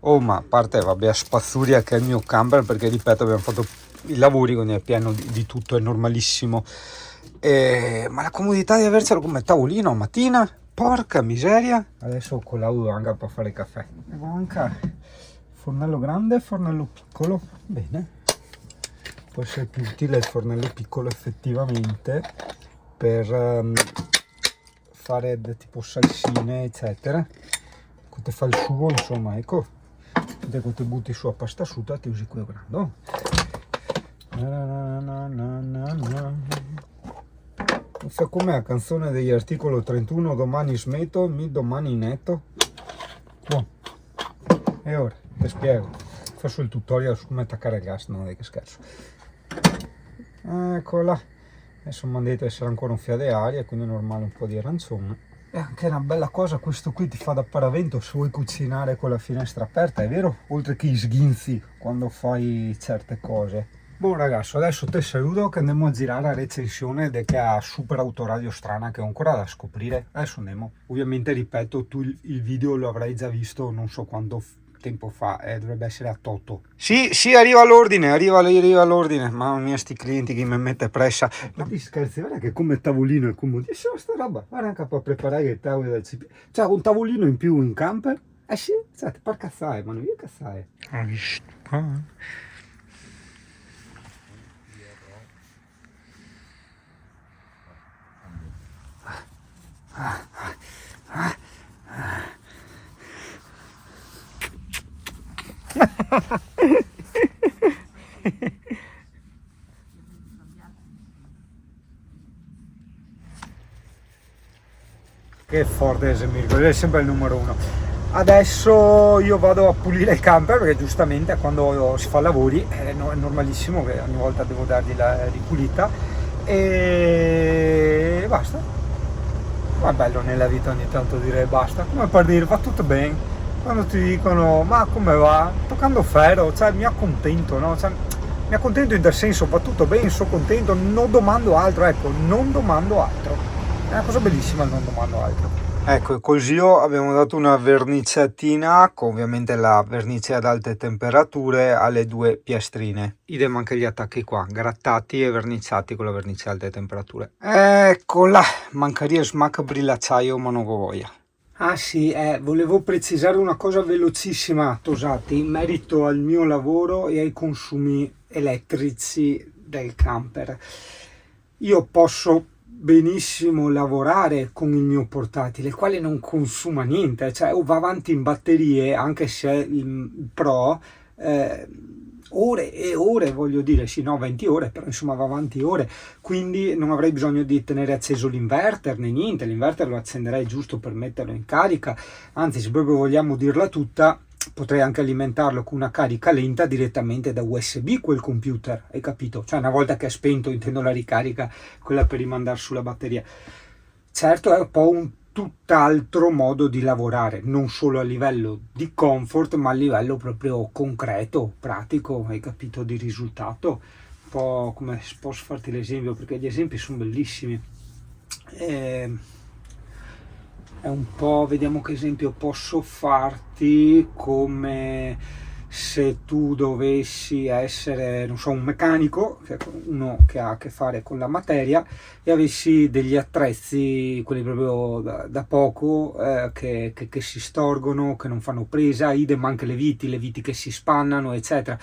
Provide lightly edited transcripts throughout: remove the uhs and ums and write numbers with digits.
Oh, ma a parte, vabbè, spazzuria che è il mio camper, perché ripeto, abbiamo fatto i lavori, quindi è pieno di tutto, è normalissimo. Ma la comodità di avercelo come tavolino a mattina, porca miseria. Adesso collaudo anche per fare il caffè. Devo anche fornello grande, fornello piccolo. Bene. Può essere più utile il fornello piccolo effettivamente per fare tipo salsine, eccetera. Quando fa il sugo, insomma, ecco. Quando ti butti su a pasta asciutta ti usi quello grande. Fa come la canzone degli articolo 31, domani smetto, mi domani netto. Buon. E ora ti spiego. Faccio il tutorial su come attaccare il gas, non è che scherzo. Eccola. Adesso mi hanno detto essere ancora un fiade aria, quindi è normale un po' di arancione. E anche una bella cosa, questo qui ti fa da paravento se vuoi cucinare con la finestra aperta, è vero? Oltre che sghinzi quando fai certe cose. Buon ragazzo, adesso te saluto che andiamo a girare la recensione di che ha super autoradio strana che ho ancora da scoprire. Adesso andiamo. Ovviamente ripeto, tu il video lo avrai già visto non so quanto tempo fa, dovrebbe essere a Toto. Sì, arriva l'ordine. Mamma mia, sti clienti che mi mette pressa. Ma ti scherzi, guarda che come tavolino è comodissimo sta roba. Guarda anche per preparare i tavoli del CP. Cioè un tavolino in più in camper. Sì, cioè, per cazzare, ma non via cazzare. Che forte Mirko, è sempre il numero uno. Adesso io vado a pulire il camper perché giustamente quando si fa lavori è normalissimo che ogni volta devo dargli la ripulita e basta. Ma è bello nella vita ogni tanto dire basta, come per dire va tutto bene. Quando ti dicono ma come va? Toccando ferro, cioè mi accontento, no? Cioè, mi accontento in tal senso, va tutto bene, sono contento, non domando altro, ecco, non domando altro. È una cosa bellissima il non domando altro. Ecco, col Gio abbiamo dato una verniciatina, con ovviamente la vernice ad alte temperature, alle due piastrine. Idem anche gli attacchi qua, grattati e verniciati con la vernice ad alte temperature. Eccola, mancaria smacca brillacciaio, ma non ho voglia. Ah sì, volevo precisare una cosa velocissima, Tosati, in merito al mio lavoro e ai consumi elettrici del camper. Io posso benissimo lavorare con il mio portatile, il quale non consuma niente, cioè o va avanti in batterie, anche se il Pro, ore e ore, voglio dire, sì, no, 20 ore, però insomma va avanti ore, quindi non avrei bisogno di tenere acceso l'inverter né niente, l'inverter lo accenderei giusto per metterlo in carica, anzi se proprio vogliamo dirla tutta, potrei anche alimentarlo con una carica lenta direttamente da USB quel computer, hai capito? Cioè una volta che è spento intendo la ricarica, quella per rimandare sulla batteria. Certo è un po' un tutt'altro modo di lavorare, non solo a livello di comfort, ma a livello proprio concreto, pratico, hai capito, di risultato. Un po' come posso farti l'esempio, perché gli esempi sono bellissimi. È un po', vediamo che esempio posso farti, come se tu dovessi essere, non so, un meccanico, uno che ha a che fare con la materia, e avessi degli attrezzi, quelli proprio da poco, che si storgono, che non fanno presa, idem anche le viti che si spannano, eccetera.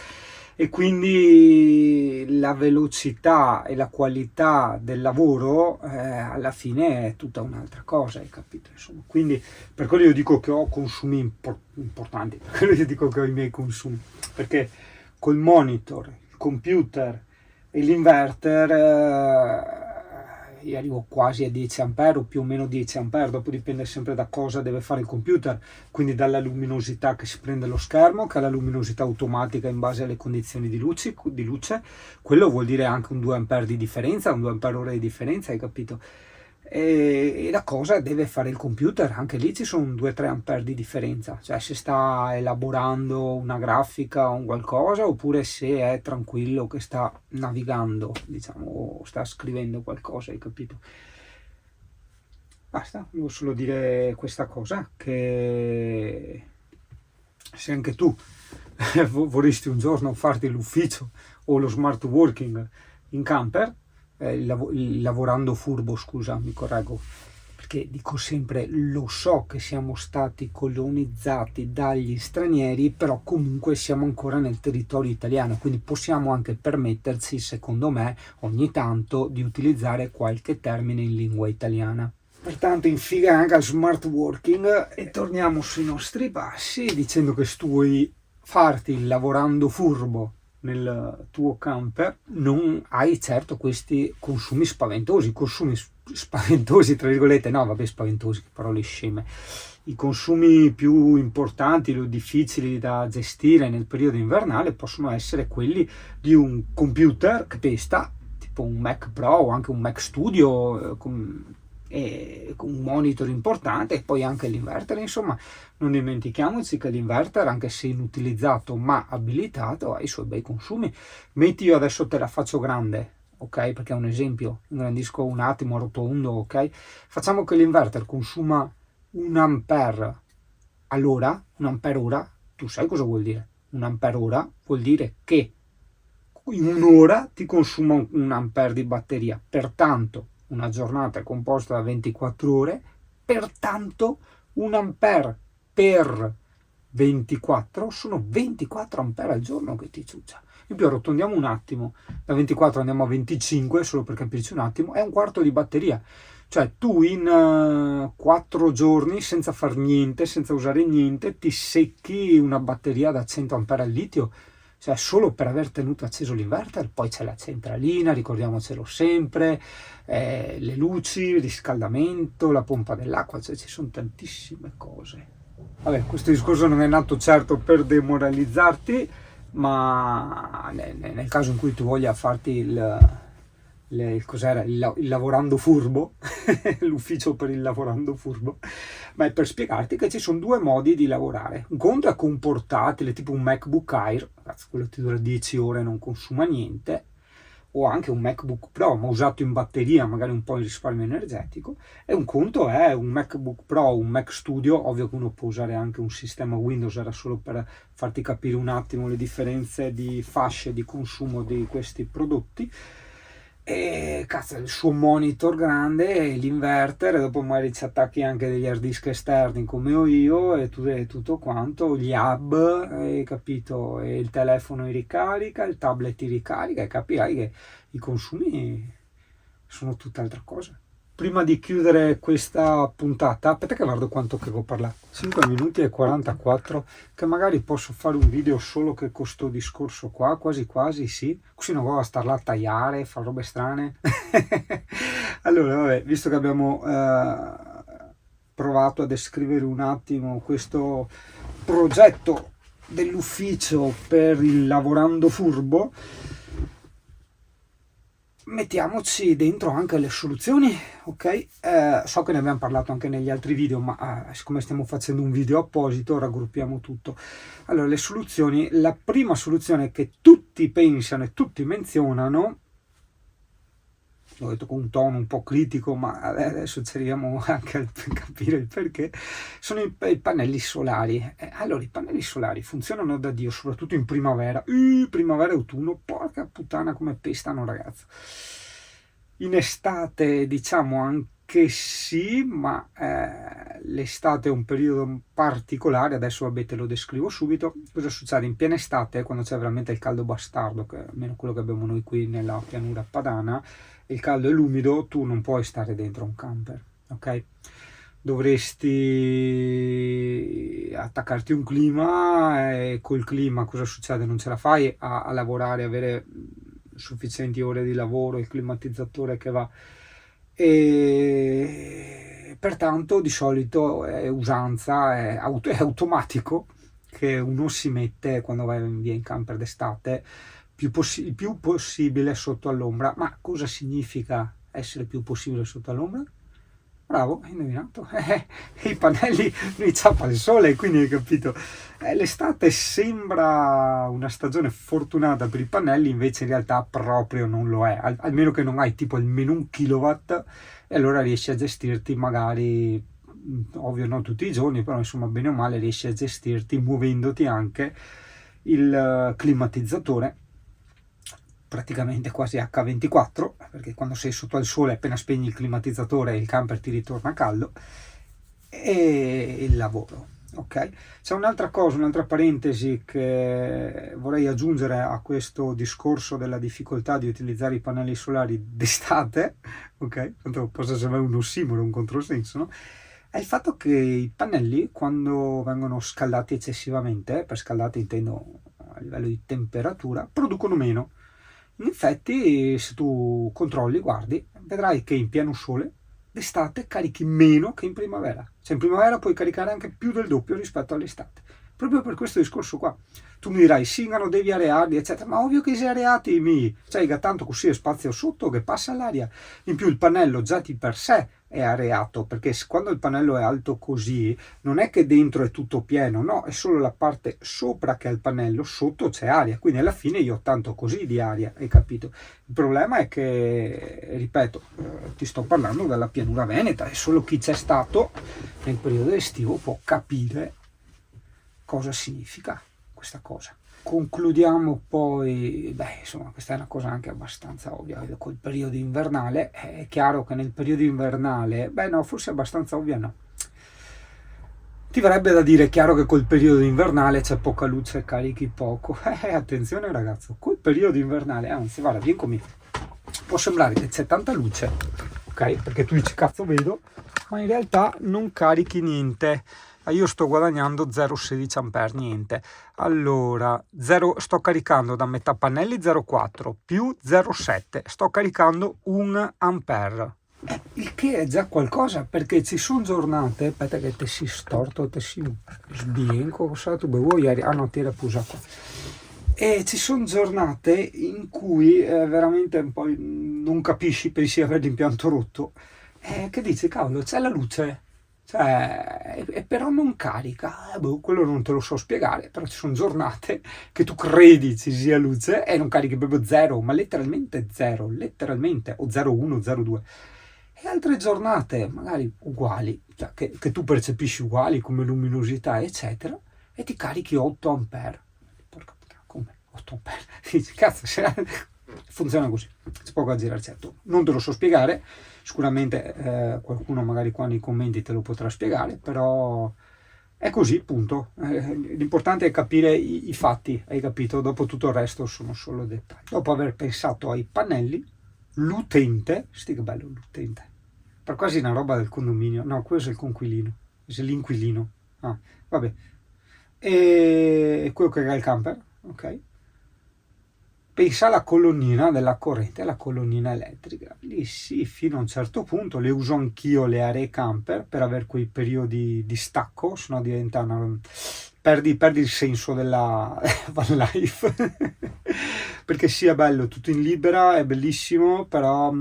E quindi la velocità e la qualità del lavoro alla fine è tutta un'altra cosa, hai capito? Insomma, quindi per quello io dico che ho consumi importanti, per quello io dico che ho i miei consumi, perché col monitor, il computer e l'inverter io arrivo quasi a 10 ampere o più o meno 10 ampere, dopo dipende sempre da cosa deve fare il computer, quindi dalla luminosità che si prende lo schermo, che è la luminosità automatica in base alle condizioni di luce, quello vuol dire anche un 2 ampere di differenza, un 2 ampere ore di differenza, hai capito? E la cosa deve fare il computer, anche lì ci sono 2-3 ampere di differenza, cioè se sta elaborando una grafica o un qualcosa, oppure se è tranquillo che sta navigando, diciamo, o sta scrivendo qualcosa, hai capito? Basta, devo solo dire questa cosa, che se anche tu vorresti un giorno farti l'ufficio o lo smart working in camper, il lavorando furbo, scusa, mi correggo, perché dico sempre, lo so che siamo stati colonizzati dagli stranieri, però comunque siamo ancora nel territorio italiano, quindi possiamo anche permetterci, secondo me, ogni tanto di utilizzare qualche termine in lingua italiana. Pertanto infiga anche al smart working e torniamo sui nostri passi dicendo che se tu vuoi farti il lavorando furbo nel tuo camper non hai certo questi consumi spaventosi, tra virgolette, no vabbè spaventosi, che parole sceme, i consumi più importanti o difficili da gestire nel periodo invernale possono essere quelli di un computer che pesta tipo un Mac Pro o anche un Mac Studio con un monitor importante, e poi anche l'inverter. Insomma, non dimentichiamoci che l'inverter, anche se inutilizzato ma abilitato, ha i suoi bei consumi. Metti, io adesso te la faccio grande, ok, perché è un esempio, ingrandisco un attimo, rotondo, ok, facciamo che l'inverter consuma 1 ampere all'ora, 1 ampere ora. Tu sai cosa vuol dire? 1 ampere ora vuol dire che in un'ora ti consuma 1 ampere di batteria, pertanto una giornata è composta da 24 ore, pertanto 1 ampere per 24 sono 24 ampere al giorno che ti ciuccia. In più arrotondiamo un attimo, da 24 andiamo a 25, solo per capirci un attimo, è un quarto di batteria. Cioè tu in 4 giorni senza far niente, senza usare niente, ti secchi una batteria da 100 ampere al litio. Cioè solo per aver tenuto acceso l'inverter. Poi c'è la centralina, ricordiamocelo sempre, le luci, il riscaldamento, la pompa dell'acqua, cioè ci sono tantissime cose. Vabbè, questo discorso non è nato certo per demoralizzarti, ma nel caso in cui tu voglia farti il lavorando furbo, l'ufficio per il lavorando furbo, ma è per spiegarti che ci sono 2 modi di lavorare. Un conto è con un portatile tipo un MacBook Air, ragazzi, quello ti dura 10 ore e non consuma niente, o anche un MacBook Pro ma usato in batteria, magari un po' in risparmio energetico. E un conto è un MacBook Pro, un Mac Studio, ovvio che uno può usare anche un sistema Windows, era solo per farti capire un attimo le differenze di fasce di consumo di questi prodotti. E cazzo, il suo monitor grande, l'inverter, e dopo magari ci attacchi anche degli hard disk esterni come ho io, e tutto quanto, gli hub, hai capito, e il telefono ricarica, il tablet ricarica, e capirai che i consumi sono tutt'altra cosa. Prima di chiudere questa puntata, aspetta che guardo quanto che ho parlato, 5 minuti e 44, che magari posso fare un video solo che con sto discorso qua, quasi quasi, sì, così non vado a star là a tagliare, fare robe strane. Allora, vabbè, visto che abbiamo provato a descrivere un attimo questo progetto dell'ufficio per il lavorando furbo, mettiamoci dentro anche le soluzioni, ok? So che ne abbiamo parlato anche negli altri video, ma siccome stiamo facendo un video apposito raggruppiamo tutto. Allora, le soluzioni, la prima soluzione che tutti pensano e tutti menzionano, l'ho detto con un tono un po' critico, ma adesso ci arriviamo anche a capire il perché, sono i pannelli solari. Allora, i pannelli solari funzionano da Dio, soprattutto in primavera, primavera e autunno, porca puttana come pestano, ragazzi. In estate diciamo anche sì, ma l'estate è un periodo particolare. Adesso vabbè, te lo descrivo subito. Cosa succede in piena estate, quando c'è veramente il caldo bastardo, che è almeno quello che abbiamo noi qui nella pianura padana, il caldo e l'umido, tu non puoi stare dentro un camper, ok? Dovresti attaccarti un clima, e col clima cosa succede? Non ce la fai a lavorare, avere sufficienti ore di lavoro, il climatizzatore che va, e pertanto di solito è usanza, è automatico che uno si mette, quando va via in camper d'estate, il più possibile sotto all'ombra. Ma cosa significa essere più possibile sotto all'ombra? Bravo, hai indovinato. I pannelli non inciampa il sole, quindi hai capito. L'estate sembra una stagione fortunata per i pannelli, invece in realtà proprio non lo è, almeno che non hai tipo almeno 1 kilowatt, e allora riesci a gestirti magari ovvio non tutti i giorni, però insomma bene o male riesci a gestirti muovendoti anche il climatizzatore praticamente quasi H24, perché quando sei sotto al sole appena spegni il climatizzatore il camper ti ritorna caldo, e il lavoro. Ok, c'è un'altra cosa, un'altra parentesi che vorrei aggiungere a questo discorso della difficoltà di utilizzare i pannelli solari d'estate, ok? Tanto possa sembrare un ossimoro, un controsenso, no? È il fatto che i pannelli, quando vengono scaldati eccessivamente, per scaldati intendo a livello di temperatura, producono meno. In effetti, se tu controlli, guardi, vedrai che in pieno sole d'estate carichi meno che in primavera. Cioè in primavera puoi caricare anche più del doppio rispetto all'estate. Proprio per questo discorso qua. Tu mi dirai, Singano, devi arearli, eccetera. Ma ovvio che se areati cioè tanto così è spazio sotto che passa l'aria. In più il pannello già di per sé è areato, perché quando il pannello è alto così, non è che dentro è tutto pieno, no, è solo la parte sopra che è il pannello, sotto c'è aria, quindi alla fine io ho tanto così di aria, hai capito? Il problema è che, ripeto, ti sto parlando della pianura veneta e solo chi c'è stato nel periodo estivo può capire cosa significa questa cosa. Concludiamo poi, insomma, questa è una cosa anche abbastanza ovvia, col periodo invernale. È chiaro che nel periodo invernale, no, forse abbastanza ovvia no. Ti verrebbe da dire, è chiaro che col periodo invernale c'è poca luce e carichi poco. Attenzione ragazzo, col periodo invernale, anzi, guarda, vieni con me. Può sembrare che c'è tanta luce, ok? Perché tu dici, cazzo vedo, ma in realtà non carichi niente. Io sto guadagnando 0,16 A, niente. Allora, sto caricando da metà pannelli 0,4 più 0,7, sto caricando 1 ampere. Il che è già qualcosa, perché ci sono giornate, aspetta che te si storto, te si sbienco, cosa tu vuoi? Ah no, tira pusa qua. E ci sono giornate in cui veramente un po' non capisci, pensi di avere l'impianto rotto, che dici, cavolo, c'è la luce. Cioè, però non carica, quello non te lo so spiegare, però ci sono giornate che tu credi ci sia luce e non carichi proprio zero, ma letteralmente zero, letteralmente, o 0,1, 0,2. E altre giornate magari uguali, cioè che tu percepisci uguali come luminosità, eccetera, e ti carichi 8 ampere. Porca puttana, come 8 ampere? Dici, cazzo, funziona così, c'è poco a girarci attorno. Non te lo so spiegare, sicuramente qualcuno magari qua nei commenti te lo potrà spiegare, però è così, punto. L'importante è capire i fatti, hai capito? Dopo tutto il resto sono solo dettagli. Dopo aver pensato ai pannelli, l'utente, che bello l'utente, per quasi una roba del condominio, no, questo è il conquilino, questo è l'inquilino, vabbè, e quello che è il camper, ok? Pensa alla colonnina della corrente, alla colonnina elettrica. Lì sì, fino a un certo punto le uso anch'io le aree camper per avere quei periodi di stacco, sennò diventa perdi il senso della van life. Perché sì, è bello, tutto in libera, è bellissimo, però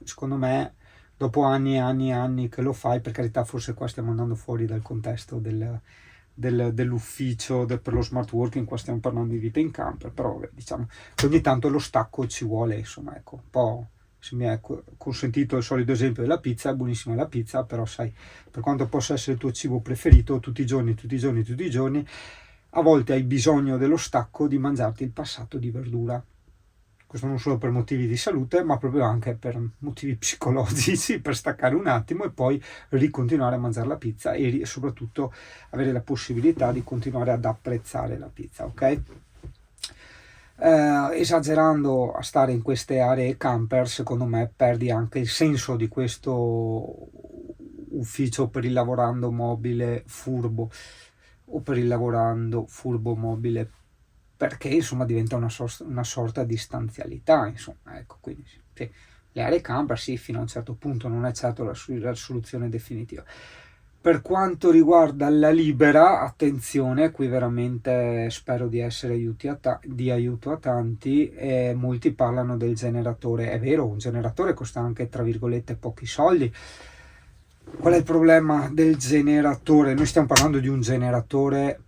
secondo me dopo anni e anni e anni che lo fai, per carità, forse qua stiamo andando fuori dal contesto dell'ufficio per lo smart working, qua stiamo parlando di vita in camper, però diciamo che ogni tanto lo stacco ci vuole, insomma, ecco, un po', se mi è consentito il solito esempio della pizza, è buonissima la pizza, però sai, per quanto possa essere il tuo cibo preferito tutti i giorni, a volte hai bisogno dello stacco di mangiarti il passato di verdura. Questo non solo per motivi di salute, ma proprio anche per motivi psicologici, per staccare un attimo e poi ricontinuare a mangiare la pizza e soprattutto avere la possibilità di continuare ad apprezzare la pizza, ok? Esagerando a stare in queste aree camper, secondo me perdi anche il senso di questo ufficio per il lavorando mobile furbo o per il lavorando furbo mobile, perché insomma diventa una sorta di stanzialità, insomma, ecco, quindi sì, le aree camper sì, fino a un certo punto non è certo la soluzione definitiva. Per quanto riguarda la libera, attenzione, qui veramente spero di essere di aiuto a tanti, molti parlano del generatore, è vero, un generatore costa anche tra virgolette pochi soldi. Qual è il problema del generatore? Noi stiamo parlando di un generatore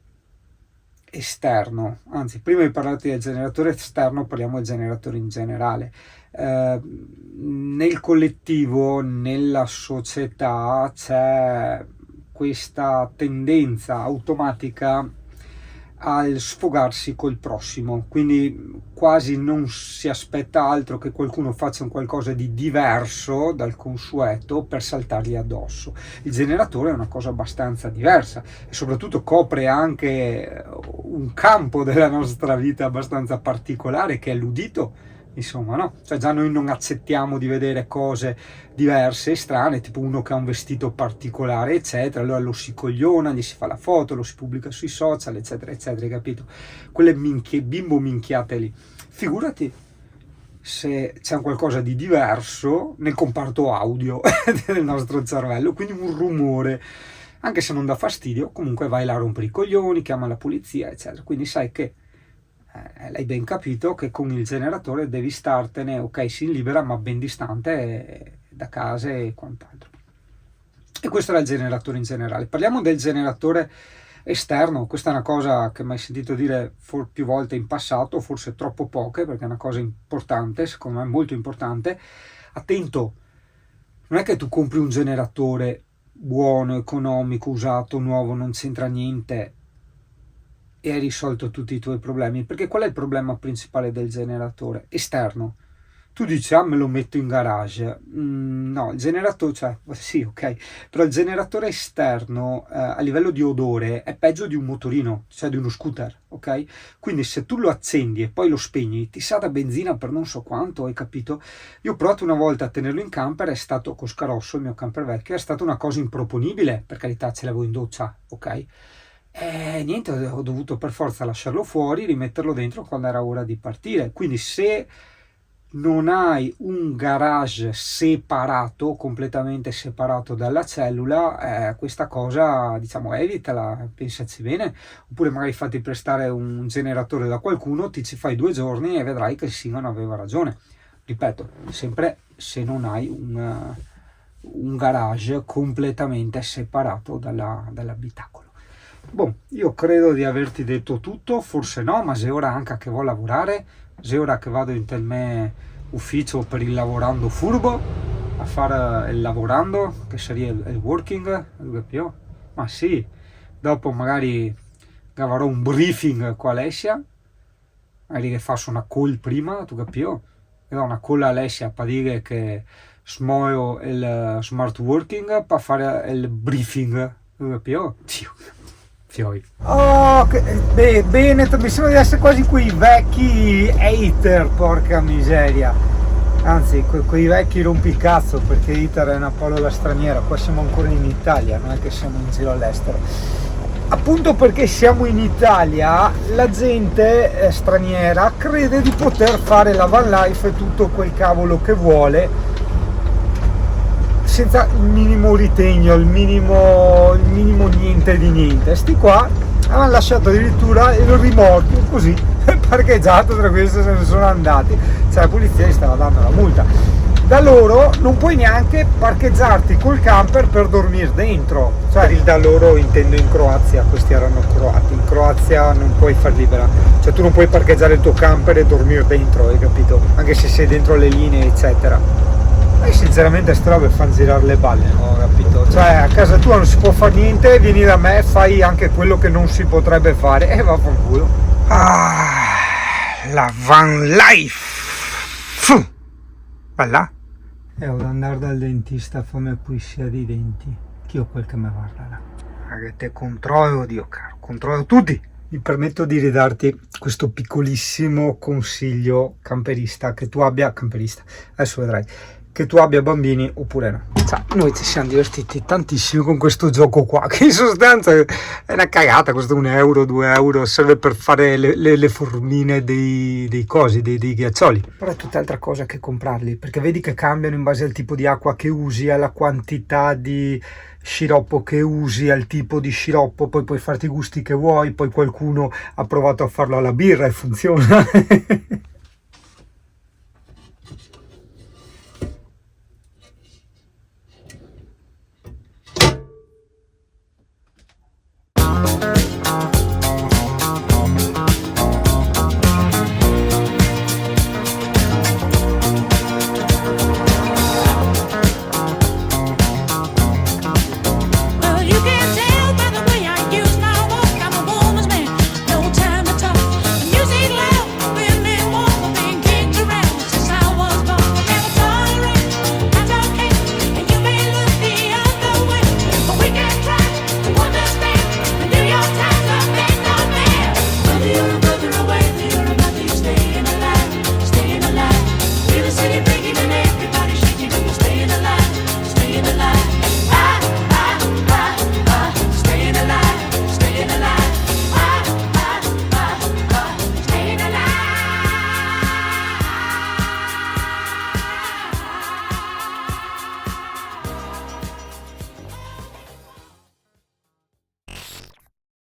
esterno, anzi prima di parlare del generatore esterno parliamo del generatore in generale. Nel collettivo, nella società c'è questa tendenza automatica al sfogarsi col prossimo, quindi quasi non si aspetta altro che qualcuno faccia un qualcosa di diverso dal consueto per saltargli addosso. Il generatore è una cosa abbastanza diversa e soprattutto copre anche un campo della nostra vita abbastanza particolare che è l'udito. Insomma, no? Cioè già noi non accettiamo di vedere cose diverse e strane, tipo uno che ha un vestito particolare, eccetera, allora lo si cogliona, gli si fa la foto, lo si pubblica sui social, eccetera, eccetera, hai capito? Quelle bimbo minchiate lì. Figurati se c'è qualcosa di diverso nel comparto audio del nostro cervello, quindi un rumore, anche se non dà fastidio, comunque vai là a rompere i coglioni, chiama la polizia, eccetera. Quindi sai che l'hai ben capito che con il generatore devi startene, ok, si libera ma ben distante da casa e quant'altro. E questo era il generatore in generale. Parliamo del generatore esterno. Questa è una cosa che mi hai sentito dire più volte in passato, forse troppo poche, perché è una cosa importante, secondo me molto importante. Attento, non è che tu compri un generatore buono, economico, usato, nuovo, non c'entra niente e hai risolto tutti i tuoi problemi, perché qual è il problema principale del generatore esterno? Tu dici, me lo metto in garage. No, il generatore, cioè, sì, ok, però il generatore esterno a livello di odore è peggio di un motorino, cioè di uno scooter, ok? Quindi se tu lo accendi e poi lo spegni, ti sa da benzina per non so quanto, hai capito? Io ho provato una volta a tenerlo in camper, è stato con Scarosso, il mio camper vecchio, è stata una cosa improponibile, per carità ce l'avevo in doccia, ok? Niente, ho dovuto per forza lasciarlo fuori, rimetterlo dentro quando era ora di partire. Quindi se non hai un garage separato, completamente separato dalla cellula, questa cosa, diciamo, evitala, pensaci bene, oppure magari fatti prestare un generatore da qualcuno, ti ci fai 2 giorni e vedrai che Simon aveva ragione. Ripeto, sempre se non hai un garage completamente separato dall'abitacolo. Boh, io credo di averti detto tutto, forse no, ma se ora anche che vuoi lavorare, se ora che vado in tel me ufficio per il lavorando furbo, a fare il lavorando, che sarebbe il working, ma sì, dopo magari avrò un briefing con Alessia, magari che faccio una call prima, tu capisci? E do una call a Alessia per dire che smuoio il smart working per fare il briefing, tu capisci? Fiori. Oh, bene, mi sembra di essere quasi quei vecchi hater, porca miseria. Anzi, quei vecchi rompicazzo, perché hater è una parola straniera, qua siamo ancora in Italia, non è che siamo in giro all'estero. Appunto perché siamo in Italia, la gente straniera crede di poter fare la van life e tutto quel cavolo che vuole, senza il minimo ritegno, il minimo niente di niente. Sti qua hanno lasciato addirittura il rimorchio così parcheggiato, tra questi se ne sono andati, cioè la polizia gli stava dando la multa. Da loro non puoi neanche parcheggiarti col camper per dormire dentro, cioè il da loro intendo in Croazia, questi erano croati, in Croazia non puoi far libera, cioè tu non puoi parcheggiare il tuo camper e dormire dentro, hai capito? Anche se sei dentro le linee eccetera. E sinceramente ste robe fanno girare le balle, no? Capito? Cioè a casa tua non si può fare niente, vieni da me, fai anche quello che non si potrebbe fare e vaffanculo. La van life! Bella? Ho da andare dal dentista a farmi pulizia dei denti. Chi ho quel che mi guarda là? Che te controllo, Dio caro, controllo tutti! Mi permetto di ridarti questo piccolissimo consiglio camperista, che tu abbia, camperista, adesso vedrai, che tu abbia bambini oppure no. Cioè, noi ci siamo divertiti tantissimo con questo gioco qua, che in sostanza è una cagata, costa 1 euro, 2 euro, serve per fare le formine dei cosi, dei ghiaccioli. Però è tutt'altra cosa che comprarli, perché vedi che cambiano in base al tipo di acqua che usi, alla quantità di sciroppo che usi, al tipo di sciroppo, poi puoi farti i gusti che vuoi, poi qualcuno ha provato a farlo alla birra e funziona.